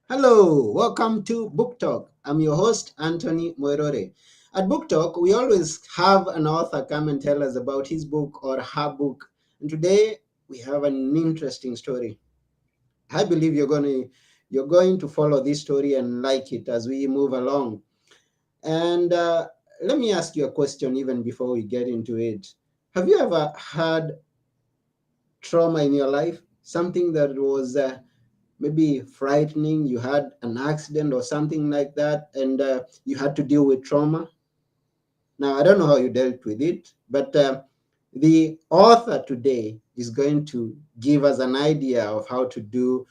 Hello, welcome to Book Talk. I'm your host, Anthony Moirore. At Book Talk, we always have an author come and tell us about his book or her book. And today we have an interesting story. I believe you're going to follow this story and like it as we move along. And let me ask you a question even before we get into it. Have you ever had trauma in your life? Something that was maybe frightening, you had an accident or something like that, and you had to deal with trauma. Now, I don't know how you dealt with it, but the author today is going to give us an idea of how to do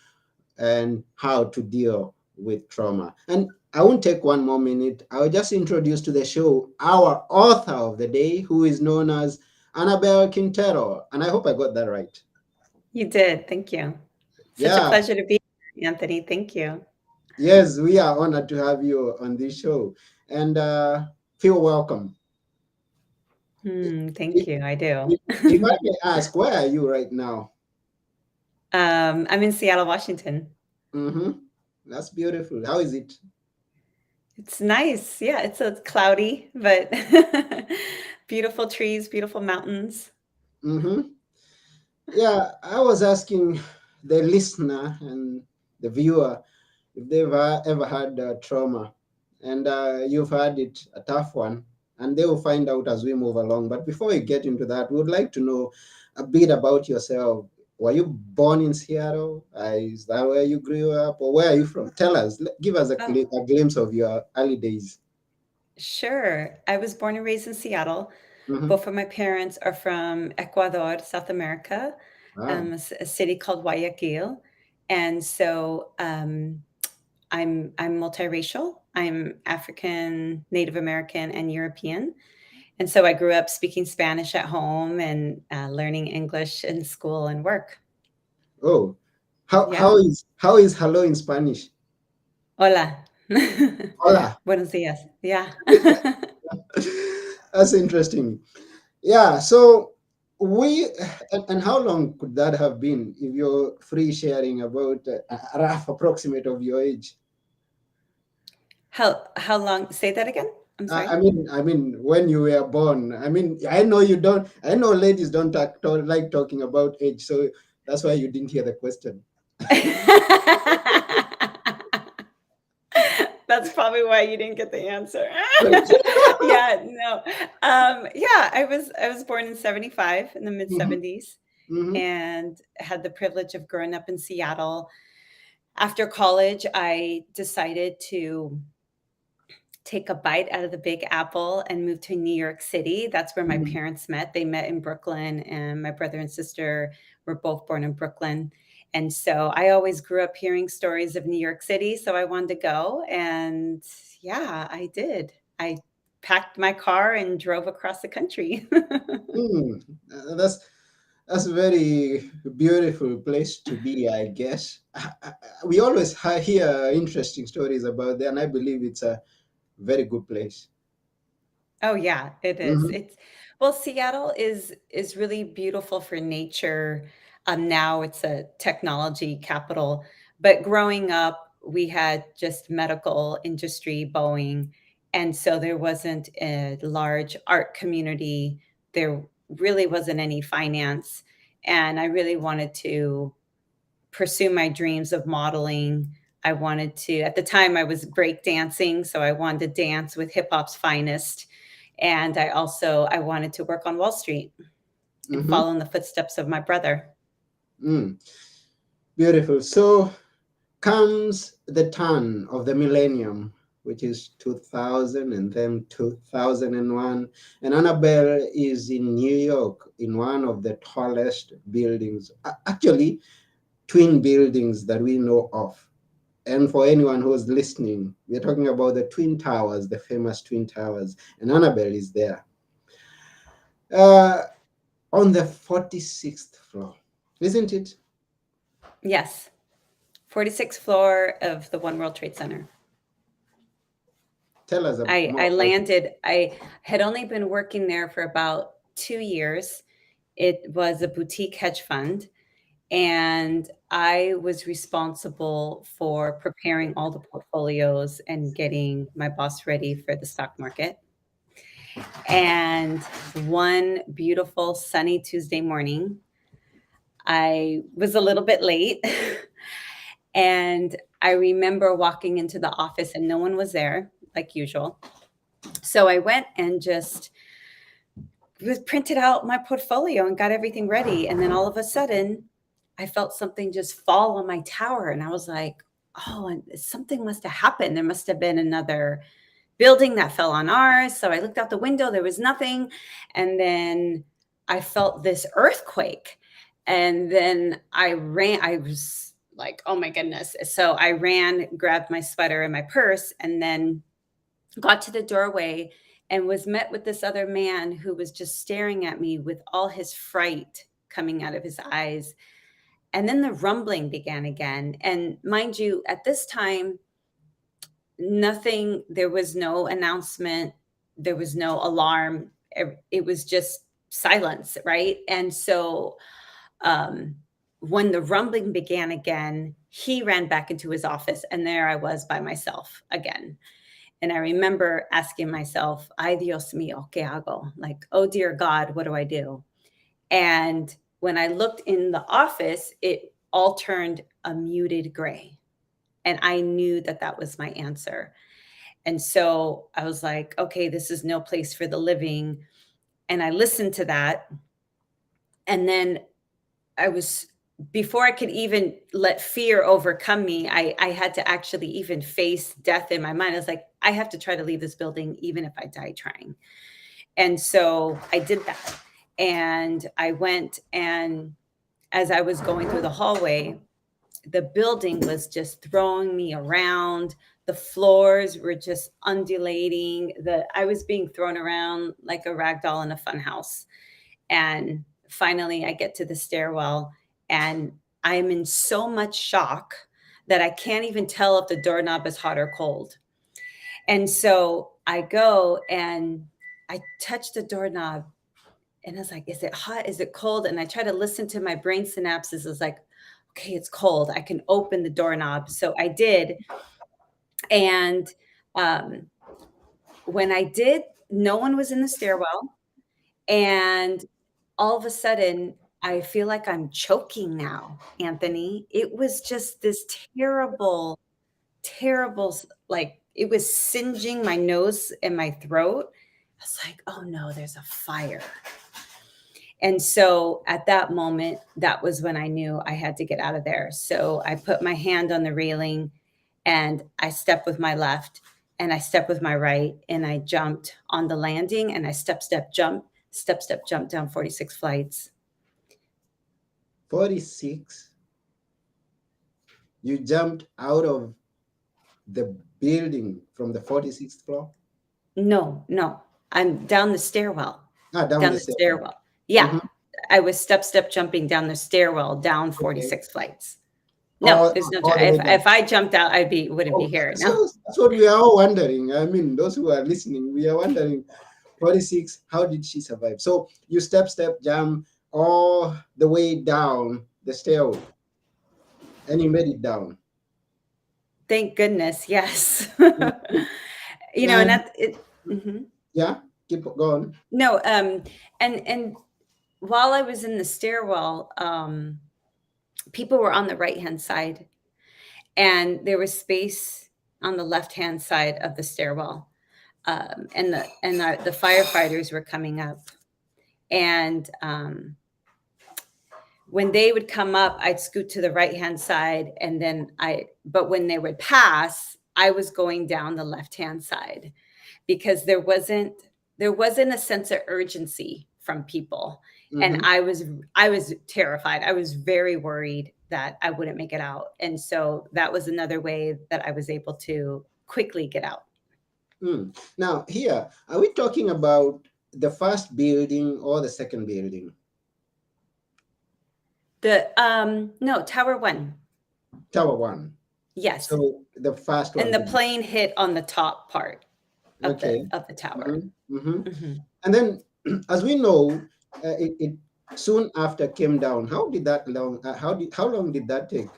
and how to deal with trauma. And I won't take one more minute. I'll just introduce to the show our author of the day, who is known as Annabel Quintero. And I hope I got that right. You did. Thank you. Such a Yeah. pleasure to be here, Anthony. Thank you. Yes, we are honored to have you on this show, and feel welcome. Thank If, you. I do. if I may ask, where are you right now? I'm in Seattle, Washington. Mm-hmm. That's beautiful. How is it? It's nice. Yeah, it's cloudy, but beautiful trees, beautiful mountains. Mm-hmm. Yeah, I was asking the listener and the viewer if they've ever had trauma, and you've had it a tough one, and they will find out as we move along. But before we get into that, we would like to know a bit about yourself. Were you born in Seattle? Is that where you grew up, or where are you from? Tell us. Give us Oh, a glimpse of your early days. sure. I was born and raised in Seattle. Mm-hmm. Both of my parents are from Ecuador, South America, Wow. a city called Guayaquil. And so I'm multiracial. I'm African, Native American, and European. And so I grew up speaking Spanish at home and learning English in school and work. Oh, how Yeah. how is how is hello in Spanish? Hola. Hola. Buenos días. Yeah. That's interesting. Yeah. So we and how long could that have been if you're free sharing about a rough approximate of your age? How long? Say that again. I'm sorry. I mean, when you were born. I mean, I know you don't. I know ladies don't like talking about age, so that's why you didn't hear the question. That's probably why you didn't get the answer. Yeah, no. Yeah, I was born in 75 in the mid Hmm. 70s Hmm. and had the privilege of growing up in Seattle. After college, I decided to take a bite out of the Big Apple and move to New York City. That's where my Hmm. parents met. They met in Brooklyn, and my brother and sister were both born in Brooklyn. And so I always grew up hearing stories of New York City. So I wanted to go. And yeah, I did. I packed my car and drove across the country. Hmm. That's a very beautiful place to be, I guess. We always hear interesting stories about there, and I believe it's a very good place. Oh yeah, it is. Hmm. It's well, Seattle is really beautiful for nature. Now it's a technology capital, but growing up, we had just medical industry, Boeing, and so there wasn't a large art community. There really wasn't any finance, and I really wanted to pursue my dreams of modeling. I wanted to, at the time, I was break dancing, so I wanted to dance with hip hop's finest. And I wanted to work on Wall Street and Hmm. follow in the footsteps of my brother. Mm, beautiful. So comes the turn of the millennium, which is 2000 and then 2001. And Annabelle is in New York in one of the tallest buildings, actually, twin buildings that we know of. And for anyone who's listening, we're talking about the Twin Towers, the famous Twin Towers, and Annabelle is there uh, on the 46th floor, isn't it? Yes, 46th floor of the One World Trade Center. Tell us I more about it. landed, I had only been working there for about 2 years. It was a boutique hedge fund, and I was responsible for preparing all the portfolios and getting my boss ready for the stock market. And one beautiful sunny Tuesday morning, I was a little bit late. And I remember walking into the office and no one was there, like usual. So I went and just printed out my portfolio and got everything ready. And then all of a sudden, I felt something just fall on my tower. And I was like, oh, and something must have happened. There must have been another building that fell on ours. So I looked out the window, there was nothing. And then I felt this earthquake. And then I ran, I was like, oh my goodness. So I ran, grabbed my sweater and my purse, and then got to the doorway and was met with this other man who was just staring at me with all his fright coming out of his eyes. And then the rumbling began again. And mind you, at this time, nothing, there was no announcement, there was no alarm. It was just silence, right? And so um, when the rumbling began again, he ran back into his office, and there I was by myself again. And I remember asking myself, ay Dios mío, ¿qué hago? Like, oh dear God, what do I do? And when I looked in the office, it all turned a muted gray. And I knew that that was my answer. And so I was like, okay, this is no place for the living. And I listened to that. And then I was, before I could even let fear overcome me, I had to actually even face death in my mind. I was like, I have to try to leave this building, even if I die trying. And so I did that. And I went, and as I was going through the hallway, the building was just throwing me around. The floors were just undulating. I was being thrown around like a rag doll in a fun house. And finally, I get to the stairwell, and I'm in so much shock that I can't even tell if the doorknob is hot or cold. And so I go and I touch the doorknob, and I was like, is it hot? Is it cold? And I try to listen to my brain synapses. It's like, okay, it's cold. I can open the doorknob. So I did. And um, when I did, no one was in the stairwell. And all of a sudden, I feel like I'm choking now, Anthony. It was just this terrible, terrible, like it was singeing my nose and my throat. I was like, oh no, there's a fire. And so at that moment, that was when I knew I had to get out of there. So I put my hand on the railing, and I stepped with my left, and I stepped with my right, and I jumped on the landing, and I step, jump down 46 flights. 46. You jumped out of the building from the 46th floor? No, no, I'm down the stairwell, Ah, down down the the stairwell. stairwell. Yeah, Mm-hmm. I was step jumping down the stairwell down Okay. 46 flights. No, there's no, All the way down. if I jumped out, wouldn't be Oh, here. so No. that's what we are all wondering. I mean, those who are listening, we are wondering, 46, how did she survive? So you step, jump all the way down the stairway, and you made it down. Thank goodness, yes. Mhm. And And that it mhm. yeah, keep going. No, and while I was in the stairwell, people were on the right-hand side, and there was space on the left-hand side of the stairwell. And the firefighters were coming up, and when they would come up, I'd scoot to the right-hand side, and then but when they would pass, I was going down the left-hand side, because there wasn't a sense of urgency from people. And Hmm. I was terrified. I was very worried that I wouldn't make it out. And so that was another way that I was able to quickly get out. Mm. Now, here, are we talking about the first building or the second building? The no, Tower 1. Tower one. Yes. So the first And one the to be. plane hit on the top part Okay. of the tower. Mm-hmm. Hmm. And then, as we know, it soon after came down. How did that long? How long did that take?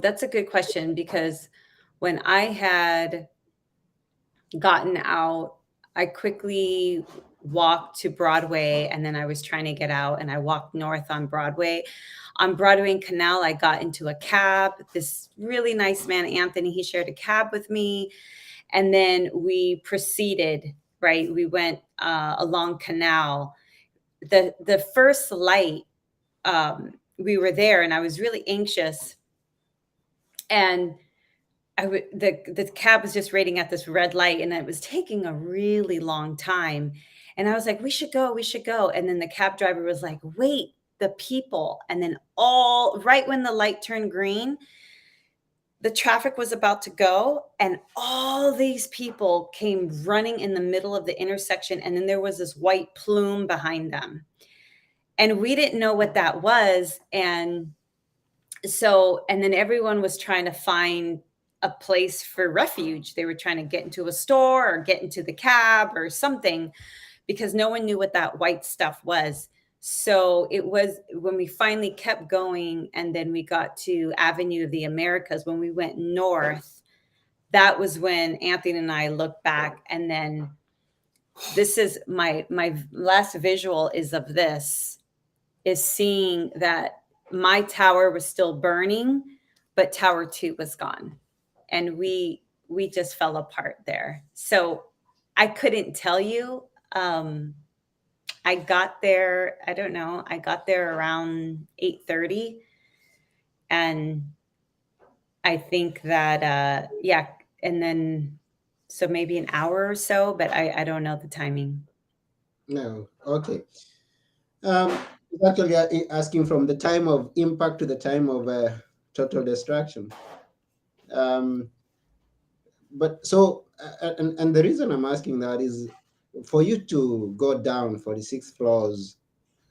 That's a good question because when I had gotten out, I quickly walked to Broadway and then I was trying to get out and I walked north on Broadway. On Broadway and Canal, I got into a cab. This really nice man, Anthony, he shared a cab with me. And then we proceeded, right? We went along Canal. The first light, we were there and I was really anxious. And the cab was just waiting at this red light and it was taking a really long time. And I was like, we should go. And then the cab driver was like, wait, the people. And then all right when the light turned green, the traffic was about to go and all these people came running in the middle of the intersection and then there was this white plume behind them. And we didn't know what that was. And then everyone was trying to find a place for refuge. They were trying to get into a store or get into the cab or something because no one knew what that white stuff was. So it was when we finally kept going and then we got to Avenue of the Americas, when we went north, that was when Anthony and I looked back. And then this is my last visual is of this, is seeing that my tower was still burning, but tower 2 was gone. And we just fell apart there. So I couldn't tell you. I got there, I don't know, I got there around 8:30 and I think that yeah, and then so maybe an hour or so, but I don't know the timing. No. Okay. It's actually asking from the time of impact to the time of total destruction. Um, but so, and the reason I'm asking that is for you to go down 46 floors.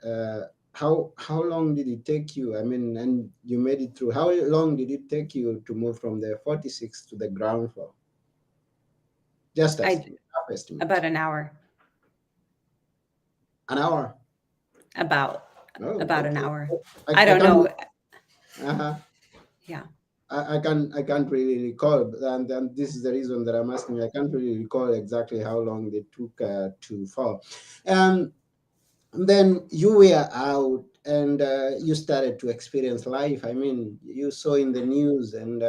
Uh, how long did it take you? I mean, and you made it through. How long did it take you to move from the 46 to the ground floor? Just I estimate, rough estimate. About an hour. An hour. About Oh, about an okay. hour. I I don't can't. know. Uh-huh. Yeah. I can't really recall, and this is the reason that I'm asking. I can't really recall exactly how long they took to fall. Um, then you were out and you started to experience life. I mean, you saw in the news and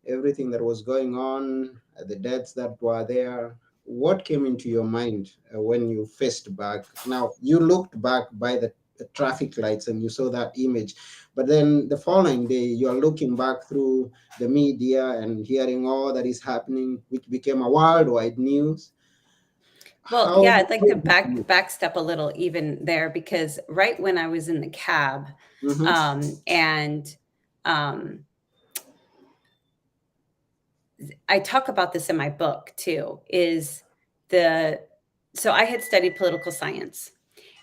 everything that was going on, the deaths that were there. What came into your mind when you faced back? Now, you looked back by the traffic lights and you saw that image, but then the following day, you're looking back through the media and hearing all that is happening, which became a worldwide news. Well, How, yeah, I'd like how to did you? backstep a little even there because right when I was in the cab, Mm-hmm, and um, I talk about this in my book too, is the so I had studied political science.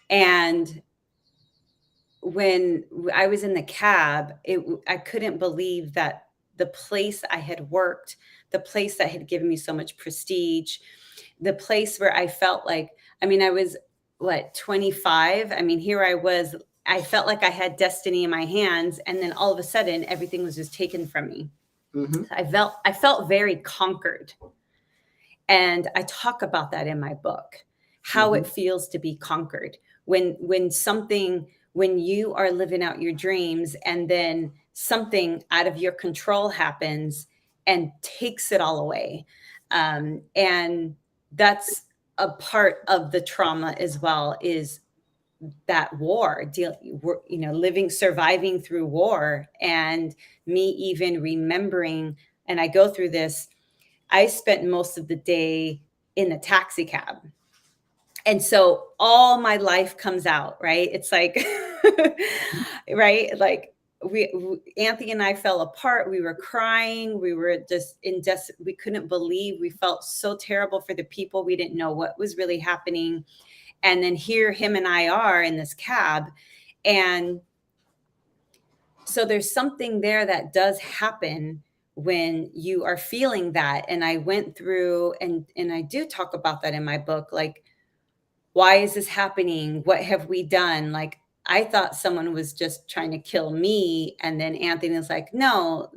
And when I was in the cab, I couldn't believe that the place I had worked, the place that had given me so much prestige, the place where I felt like, I mean, I was what, 25? I mean, here I was, I felt like I had destiny in my hands, and then all of a sudden everything was just taken from me. mm-hmm, So I felt very conquered. And I talk about that in my book, how mm-hmm. it feels to be conquered when you are living out your dreams and then something out of your control happens and takes it all away. And that's a part of the trauma as well, is that living, surviving through war, and me even remembering, and I go through this, I spent most of the day in the taxi cab. And so all my life comes out, right? It's like, right? Like Anthony and I fell apart. We were crying. We were just we couldn't believe, we felt so terrible for the people. We didn't know what was really happening. And then here him and I are in this cab, And so there's something there that does happen when you are feeling that. And I went through, and I do talk about that in my book, like, why is this happening? What have we done? Like, I thought someone was just trying to kill me. And then Anthony was like, no,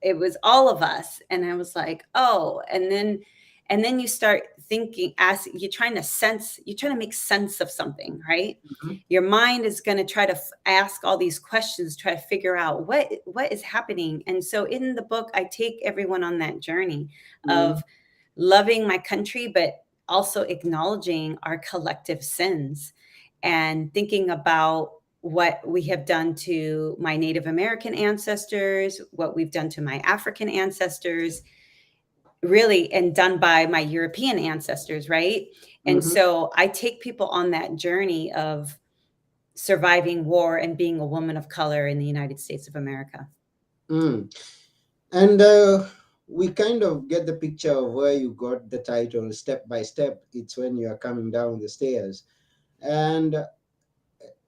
it was all of us. And I was like, oh, and then you start thinking, as you're trying to make sense of something, right? Mhm. Your mind is going to try to ask all these questions, try to figure out what is happening. And so in the book, I take everyone on that journey Mhm. of loving my country, but also acknowledging our collective sins and thinking about what we have done to my Native American ancestors, what we've done to my African ancestors, really, and done by my European ancestors, right? And Mhm. so I take people on that journey of surviving war and being a woman of color in the United States of America. Mm. And we kind of get the picture of where you got the title step by step. It's when you are coming down the stairs. And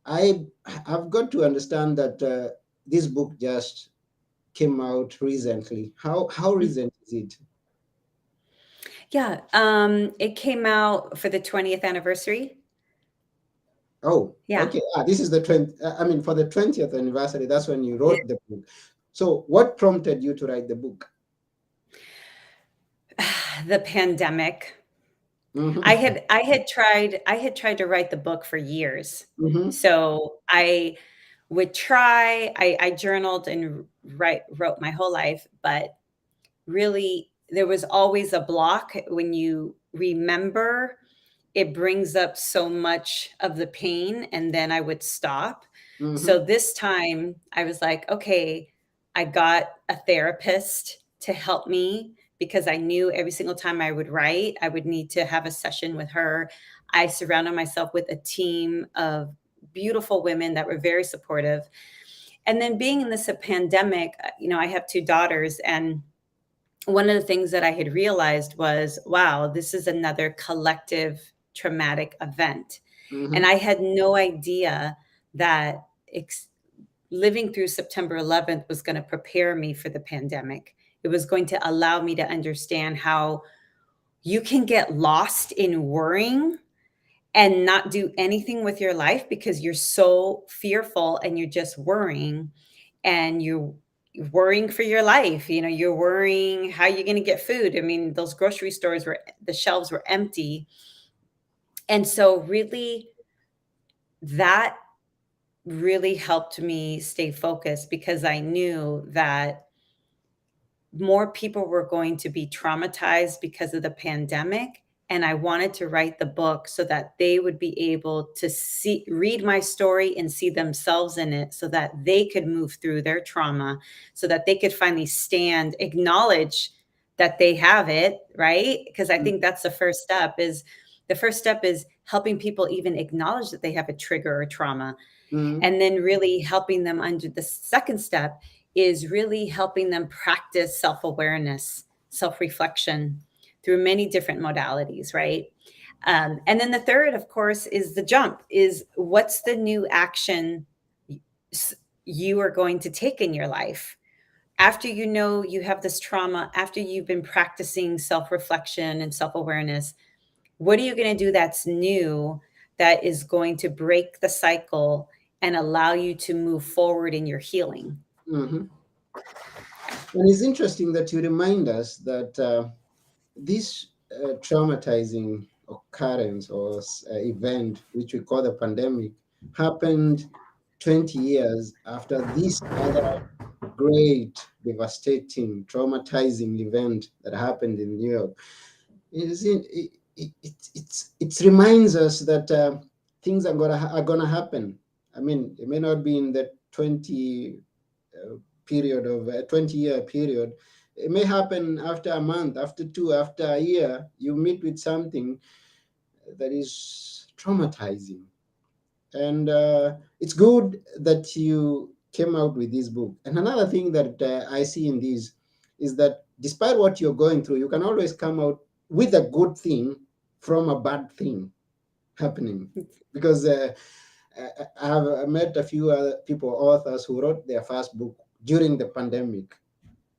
I have got to understand that this book just came out recently. How recent is it? Yeah, it came out for the 20th anniversary. Oh, Yeah. okay. This is the 20, I mean, for the 20th anniversary, that's when you wrote the book. So, what prompted you to write the book? The pandemic. Mm-hmm. I had tried to write the book for years. Mm-hmm. So I would try, I journaled and wrote my whole life, but really there was always a block when you remember. It brings up so much of the pain, and then I would stop. Mm-hmm. So this time I was like, okay, I got a therapist to help me because I knew every single time I would write, I would need to have a session with her. I surrounded myself with a team of beautiful women that were very supportive. And then being in this pandemic, I have two daughters, and one of the things that I had realized was, wow, this is another collective traumatic event. And Mm-hmm. I had no idea that living through September 11th was going to prepare me for the pandemic. It was going to allow me to understand how you can get lost in worrying and not do anything with your life because you're so fearful and you're just worrying, and you're worrying for your life. You're worrying how you're going to get food. I mean, those grocery stores were the shelves were empty. And so really that really helped me stay focused because I knew that more people were going to be traumatized because of the pandemic, and I wanted to write the book so that they would be able to read my story and see themselves in it, so that they could move through their trauma, so that they could finally acknowledge that they have it, right? Because I think that's the first step is helping people even acknowledge that they have a trigger or trauma, Mm-hmm. and then really helping them under the second step is really helping them practice self-awareness, self-reflection through many different modalities, right? And then the third, of course, is the jump, is what's the new action you are going to take in your life after you have this trauma, after you've been practicing self-reflection and self-awareness. What are you going to do that's new, that is going to break the cycle and allow you to move forward in your healing? Mm-hmm. And it's interesting that you remind us that this traumatizing occurrence or event, which we call the pandemic, happened 20 years after this other great, devastating, traumatizing event that happened in New York. It reminds us that things are gonna happen. I mean, it may not be in the 20-year period. It may happen after a month, after two, after a year. You meet with something that is traumatizing, and it's good that you came out with this book. And another thing that I see in this is that despite what you're going through, you can always come out with a good thing from a bad thing happening, because I have met a few other people, authors, who wrote their first book during the pandemic.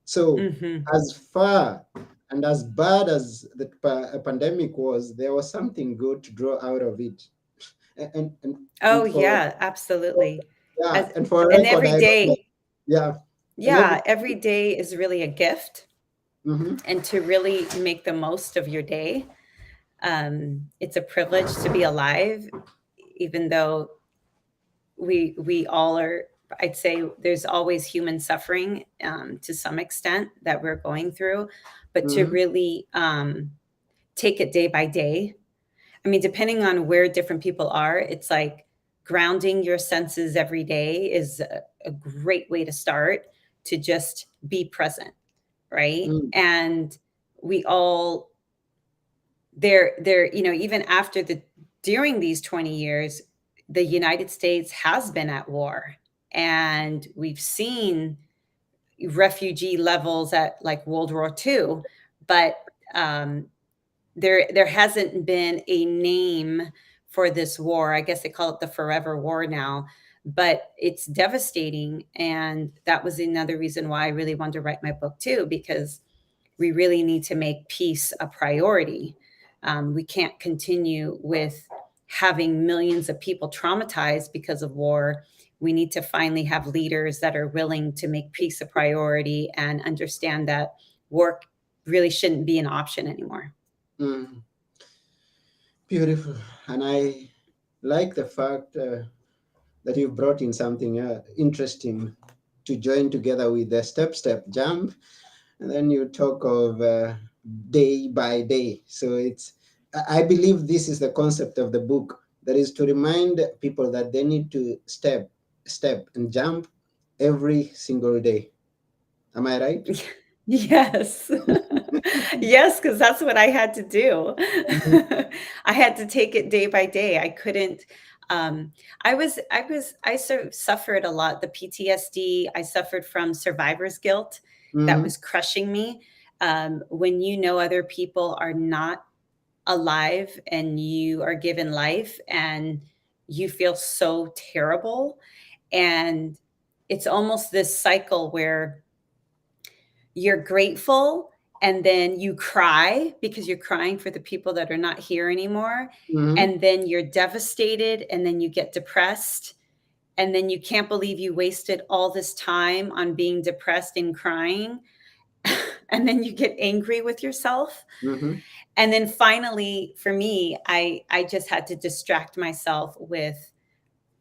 So, Mhm. as far and as bad as the pandemic was, there was something good to draw out of it. And Oh, for, yeah, absolutely. yeah, As and for a and record, every I wrote that, day, yeah, and yeah, every day is really a gift, mhm, and to really make the most of your day. It's a privilege to be alive, even though we all are. I'd say there's always human suffering, to some extent, that we're going through, but to mhm, really take it day by day. I mean, depending on where different people are, it's like grounding your senses every day is a great way to start, to just be present, right? mm, And we all, even after during these 20 years, the United States has been at war, and we've seen refugee levels at like World War II, but um, there hasn't been a name for this war. I guess they call it the forever war now, but it's devastating. And that was another reason why I really wanted to write my book too, because we really need to make peace a priority. We can't continue with having millions of people traumatized because of war. We need to finally have leaders that are willing to make peace a priority and understand that work really shouldn't be an option anymore. mm. Beautiful. And I like the fact that you've brought in something interesting to join together with the step jump, and then you talk of day by day. So I believe this is the concept of the book, that is to remind people that they need to step and jump every single day. Am I right? Yes. Yes, because that's what I had to do. Mhm, I had to take it day by day. I couldn't, um, I sort of suffered a lot. The PTSD, I suffered from survivor's guilt that mhm, was crushing me. When you know other people are not alive and you are given life, and you feel so terrible. And it's almost this cycle where you're grateful, and then you cry because you're crying for the people that are not here anymore, mhm, and then you're devastated, and then you get depressed, and then you can't believe you wasted all this time on being depressed and crying, and then you get angry with yourself. mhm, And then finally, for me, I just had to distract myself with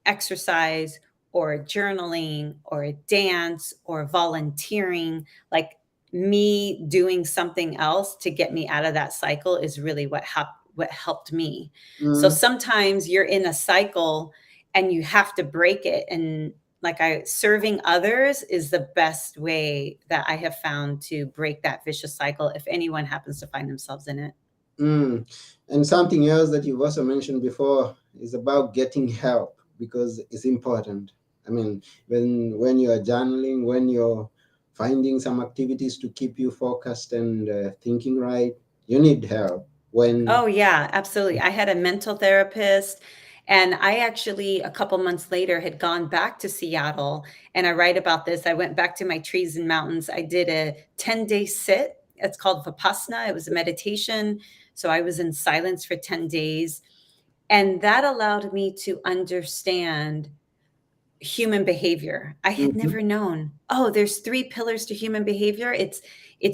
exercise or journaling or a dance or volunteering. Like, me doing something else to get me out of that cycle is really what helped me. So mhm, sometimes you're in a cycle and you have to break it, and like, I serving others is the best way that I have found to break that vicious cycle if anyone happens to find themselves in it. mm. And something else that you've also mentioned before is about getting help, because it's important. I mean, when you are journaling, when you're finding some activities to keep you focused and thinking right, you need help. When Oh, yeah, absolutely. I had a mental therapist, and I actually, a couple months later, had gone back to Seattle, and I write about this. I went back to my trees and mountains. I did a 10-day sit. It's called Vipassana. It was a meditation. So I was in silence for 10 days, and that allowed me to understand human behavior. I had Mhm, never known. Oh, there's three pillars to human behavior. It's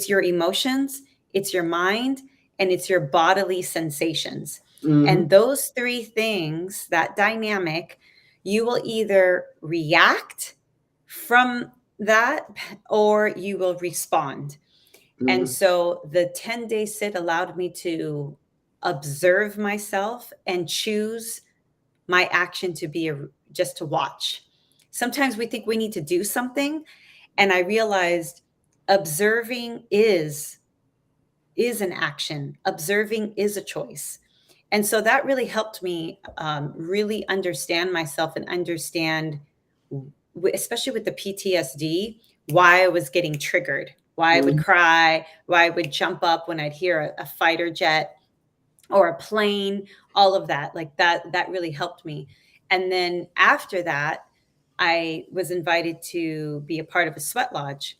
your emotions, it's your mind, and it's your bodily sensations. And mhm, those three things, that dynamic, you will either react from that, or you will respond. And mhm, so the 10-day sit allowed me to observe myself and choose my action to be just to watch. Sometimes we think we need to do something, and I realized observing is an action. Observing is a choice. And so that really helped me really understand myself and understand, especially with the PTSD, why I was getting triggered, why I would mhm, cry, why I would jump up when I'd hear a fighter jet or a plane, all of that. Like that really helped me. And then after that, I was invited to be a part of a sweat lodge.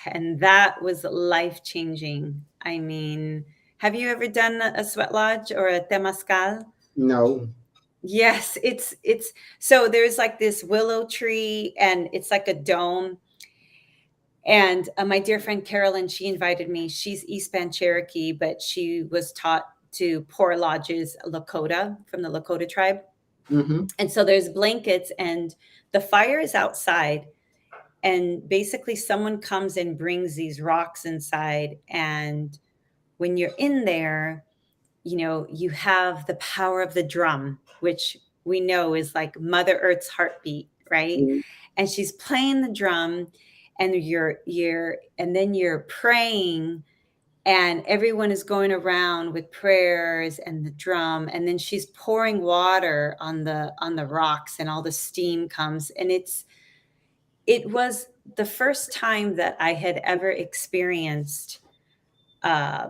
And that was life changing. I mean, have you ever done a sweat lodge or a temazcal? No. Yes, it's so there's like this willow tree and it's like a dome. And my dear friend Carolyn, she invited me. She's East Band Cherokee, but she was taught to pour lodges Lakota from the Lakota tribe. Mm-hmm. And so there's blankets and the fire is outside. And basically, someone comes and brings these rocks inside. And when you're in there, you have the power of the drum, which we know is like Mother Earth's heartbeat, right? And she's playing the drum, and and then you're praying, and everyone is going around with prayers and the drum, and then she's pouring water on the rocks, and all the steam comes, and it was the first time that I had ever experienced uh,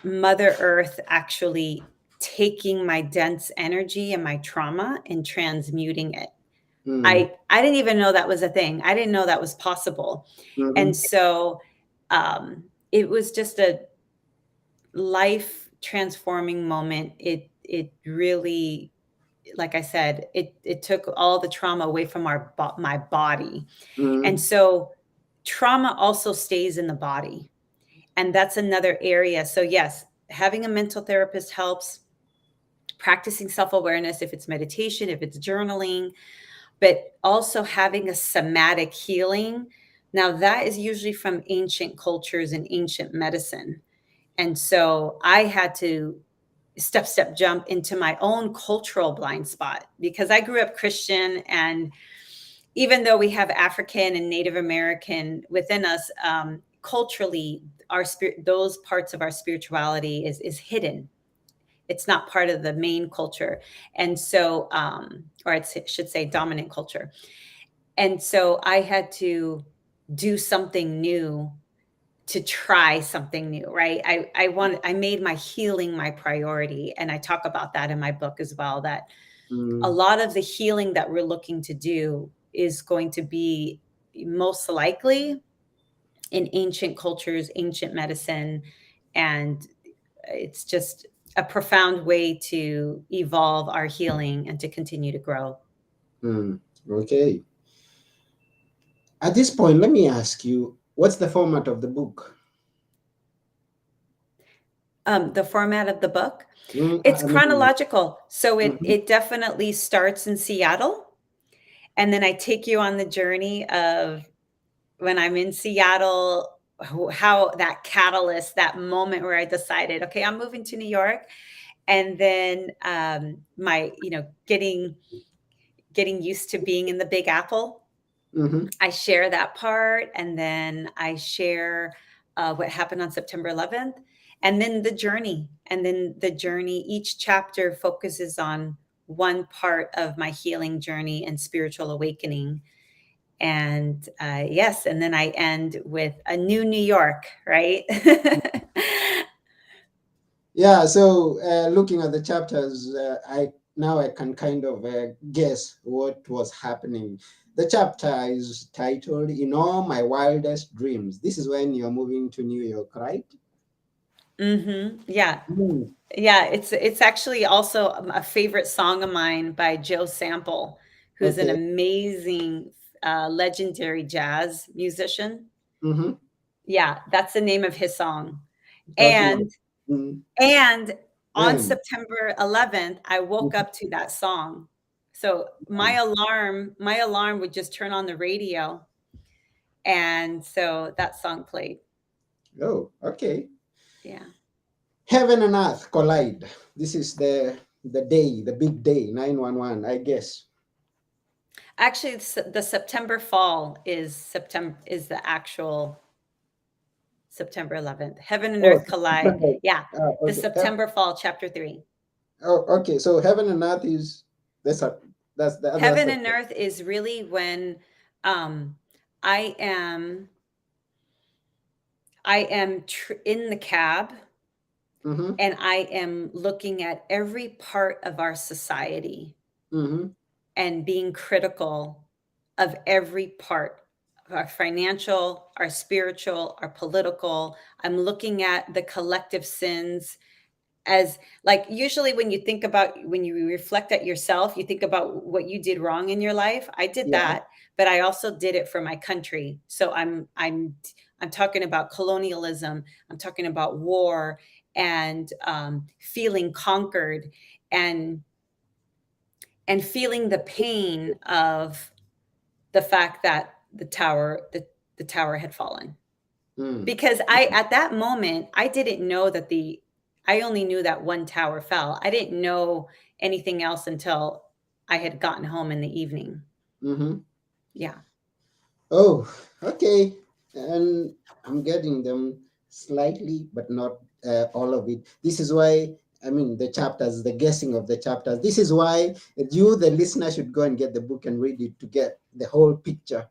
Mother Earth actually taking my dense energy and my trauma and transmuting it. Mm-hmm. I didn't even know that was a thing. I didn't know that was possible. And Mm-hmm. so it was just a life transforming moment. It really, like I said, it took all the trauma away from my body. And Mm-hmm. so trauma also stays in the body. And that's another area. So yes, having a mental therapist helps, practicing self-awareness, if it's meditation, if it's journaling, but also having a somatic healing. Now that is usually from ancient cultures and ancient medicine. And so I had to step jump into my own cultural blind spot because I grew up Christian, and even though we have African and Native American within us, culturally, our spirit, those parts of our spirituality is hidden. It's not part of the main culture, and so, or I should say, dominant culture. And so I had to do something new to try something new, right? I made my healing my priority, and I talk about that in my book as well. That a Mm-hmm. lot of the healing that we're looking to do is going to be most likely in ancient cultures, ancient medicine, and it's just a profound way to evolve our healing and to continue to grow. Mm. Okay. At this point, let me ask you, what's the format of the book? The format of the book, I it's I mean, chronological, so it mhm, it definitely starts in Seattle, and then I take you on the journey of when I'm in Seattle, how that catalyst, that moment where I decided, okay, I'm moving to New York, and then my, getting used to being in the Big Apple. mhm, I share that part, and then I share what happened on September 11th, and then the journey, and then the journey. Each chapter focuses on one part of my healing journey and spiritual awakening. And yes, and then I end with a new New York, right? yeah. So, looking at the chapters, I can kind of guess what was happening. The chapter is titled "In All My Wildest Dreams." This is when you're moving to New York, right? Yeah. Mm. Yeah, it's actually also a favorite song of mine by Joe Sample, who's an Okay. amazing, legendary jazz musician. Mm-hmm. Yeah, that's the name of his song. Okay. And Mm. and on And September 11th, I woke mhm, up to that song. So my alarm would just turn on the radio, and so that song played. oh, okay. Yeah. Heaven and earth collide. This is the day, the big day, 911, I guess. Actually, the September fall is the actual September 11th. Heaven and Oh, earth collide. Yeah. The okay. September fall, chapter 3. Oh, okay. So heaven and earth is that's a, that's Heaven a, and earth is really when um I am in the cab, mm-hmm, and I am looking at every part of our society. Mm-hmm. and being critical of every part, our financial, our spiritual, our political. I'm looking at the collective sins as, like, usually when you think about, when you reflect at yourself, you think about what you did wrong in your life. I did Yeah. that, but I also did it for my country. So I'm talking about colonialism. I'm talking about war, and feeling conquered, and feeling the pain of the fact that the tower had fallen. Mm. Because I, at that moment, I didn't know that the I only knew that one tower fell. I didn't know anything else until I had gotten home in the evening. Mm-hmm. Yeah, Oh, okay. And I'm getting them slightly, but not all of it. This is why, I mean, the chapters, the guessing of the chapters. This is why you, the listener, should go and get the book and read it to get the whole picture.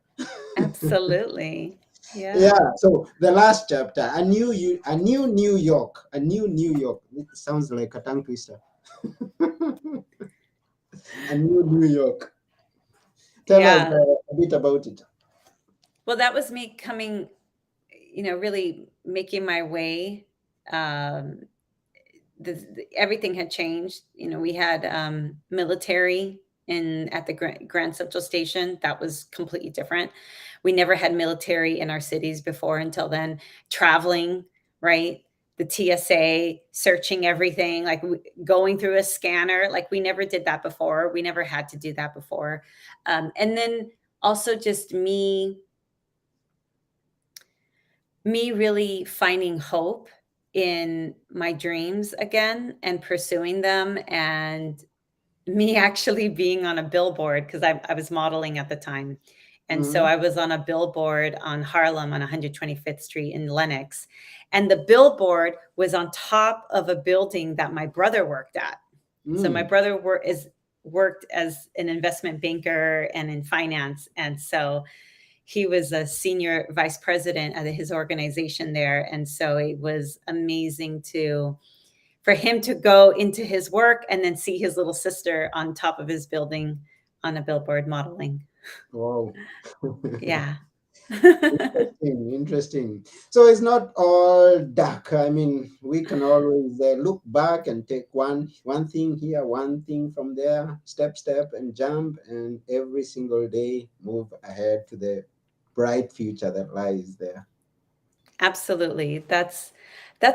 absolutely. Yeah. Yeah. So the last chapter, a new New York, a new New York. It sounds like a tongue twister. A new New York. Tell us Yeah. a bit about it. Well, that was me coming, really making my way. Um, Everything had changed. We had military in at the Grand Central Station. That was completely different. We never had military in our cities before until then. Traveling, right? The TSA searching everything, like going through a scanner. Like we never did that before. We never had to do that before. And then also just me really finding hope in my dreams again and pursuing them, and me actually being on a billboard because I was modeling at the time. And so Mm-hmm. I was on a billboard on Harlem on 125th Street in Lenox. And the billboard was on top of a building that my brother worked at. So my Mm. brother worked as an investment banker and in finance. And so he was a senior vice president of his organization there. And so it was amazing to for him to go into his work and then see his little sister on top of his building on a billboard modeling. Wow. Yeah. Interesting, interesting. So it's not all dark. I mean, we can always look back and take one thing here, one thing from there, step, and jump, and every single day move ahead to the bright future that lies there. Absolutely. That's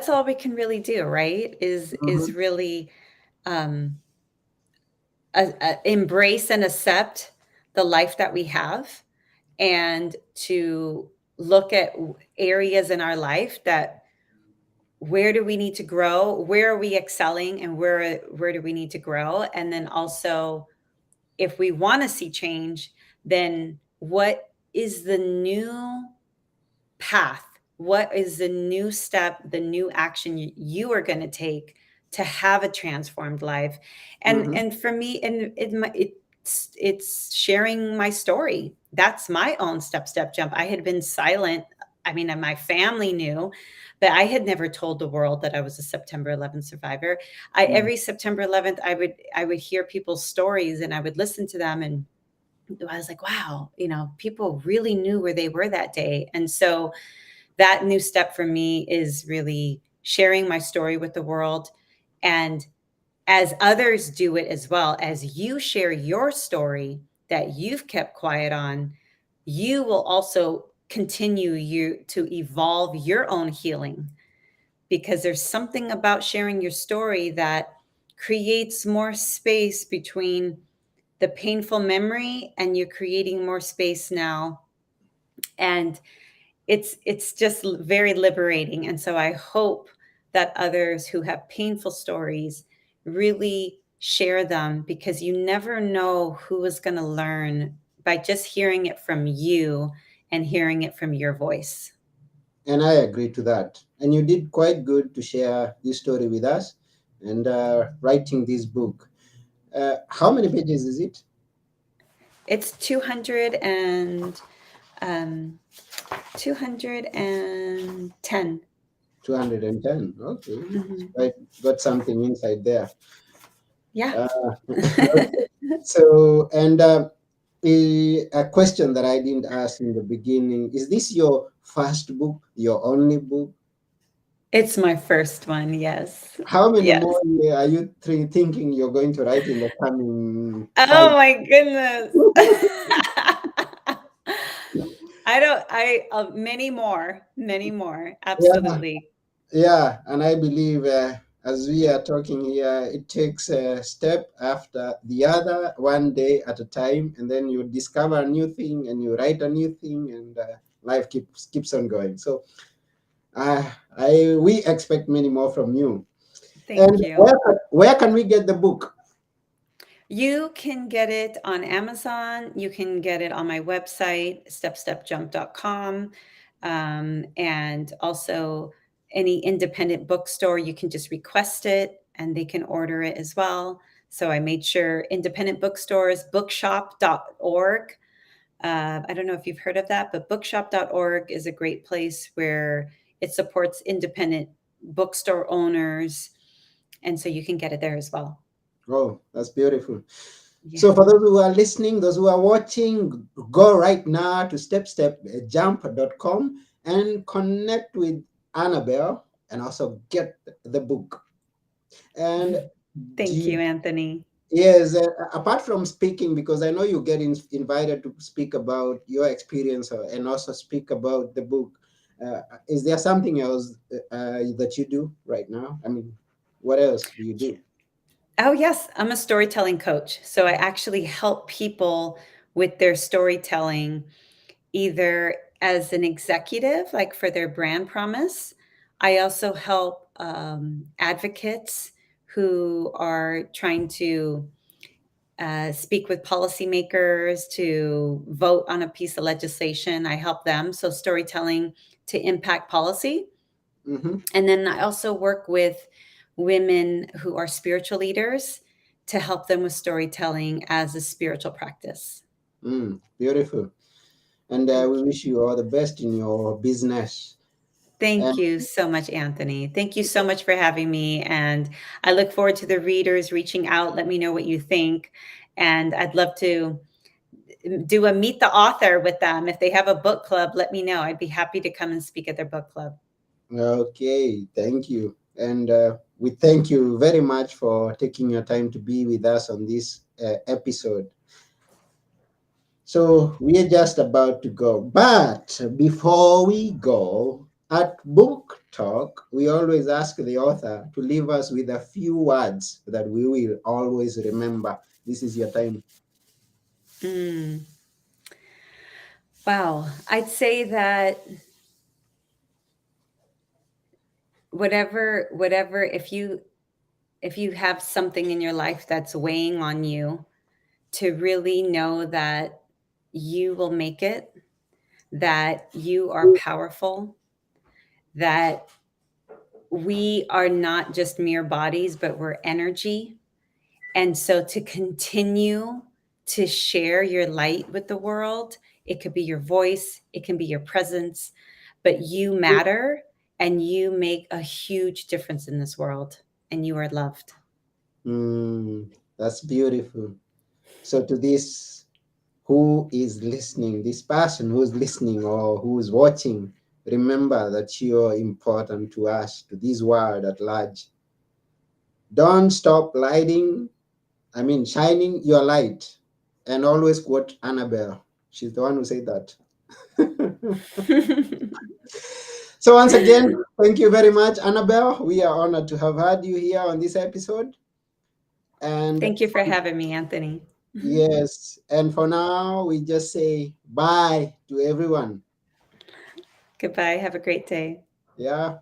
all we can really do, right? Is Mhm. really um embrace and accept the life that we have, and to look at areas in our life that, where do we need to grow, where are we excelling, and where do we need to grow, and then also, if we want to see change, then what is the new path, what is the new step, the new action you are going to take to have a transformed life. and Mhm. and for me, and it's sharing my story. That's my own step jump. I had been silent. I mean, and my family knew, but I had never told the world that I was a September 11th survivor. Mm. Every September 11th, I would hear people's stories, and I would listen to them, and I was like, wow, people really knew where they were that day. And so that new step for me is really sharing my story with the world. And as others do it as well, as you share your story that you've kept quiet on, you will also continue you to evolve your own healing, because there's something about sharing your story that creates more space between the painful memory, and you're creating more space now. And it's just very liberating. And so I hope that others who have painful stories really share them, because you never know who is going to learn by just hearing it from you and hearing it from your voice. And I agree to that. And you did quite good to share this story with us and writing this book. How many pages is it? It's 200 and 210. 210. Okay. It's Hmm. quite got something inside there. Yeah. Uh, So, and a question that I didn't ask in the beginning, is this your first book, your only book? It's my first one, yes. How many Yes. more are you thinking you're going to write in the coming Oh 5? my goodness. I don't I many more, Yeah, absolutely. yeah, and I believe as we are talking here, it takes a step after the other, one day at a time, and then you discover a new thing, and you write a new thing, and life keeps on going. So, I we expect many more from you. And Thank you. where can we get the book? You can get it on Amazon. You can get it on my website, stepstepjump.com. And also, any independent bookstore, you can just request it and they can order it as well. So I made sure independent bookstores, bookshop.org. I don't know if you've heard of that, but bookshop.org is a great place where it supports independent bookstore owners. And so you can get it there as well. Oh, that's beautiful. So Yeah. for those who are listening, those who are watching, go right now to stepstepjump.com and connect with Annabel and also get the book. And do Thank you, you, Anthony. yes, apart from speaking, because I know you get invited to speak about your experience and also speak about the book, is there something else that you do right now? I mean, what else do you do? Oh, yes, I'm a storytelling coach. So I actually help people with their storytelling, either as an executive, like for their brand promise. I also help advocates who are trying to speak with policymakers to vote on a piece of legislation. I help them. So storytelling to impact policy. Mm-hmm. And then I also work with women who are spiritual leaders to help them with storytelling as a spiritual practice. Beautiful. And we Thank you. wish you all the best in your business. Thank And you so much, Anthony. Thank you so much for having me. And I look forward to the readers reaching out. Let me know what you think. And I'd love to do a meet the author with them. If they have a book club, let me know. I'd be happy to come and speak at their book club. okay, thank you. And we thank you very much for taking your time to be with us on this episode. So we are just about to go. But before we go, at Book Talk, we always ask the author to leave us with a few words that we will always remember. This is your time. Mm. Wow. I'd say that whatever if you have something in your life that's weighing on you, to really know that you will make it, that you are powerful, that we are not just mere bodies, but we're energy. And so to continue to share your light with the world, it could be your voice, it can be your presence, but you matter and you make a huge difference in this world and you are loved. That's beautiful. So to this, who is listening, this person who's listening or who's watching, remember that you're important to us, to this world at large. Don't stop lighting, I mean, shining your light. And always quote Annabel. She's the one who said that. So, once again, thank you very much, Annabel. We are honored to have had you here on this episode. And Thank you for having me, Anthony. yes, and for now, we just say bye to everyone. Goodbye. Have a great day. Yeah.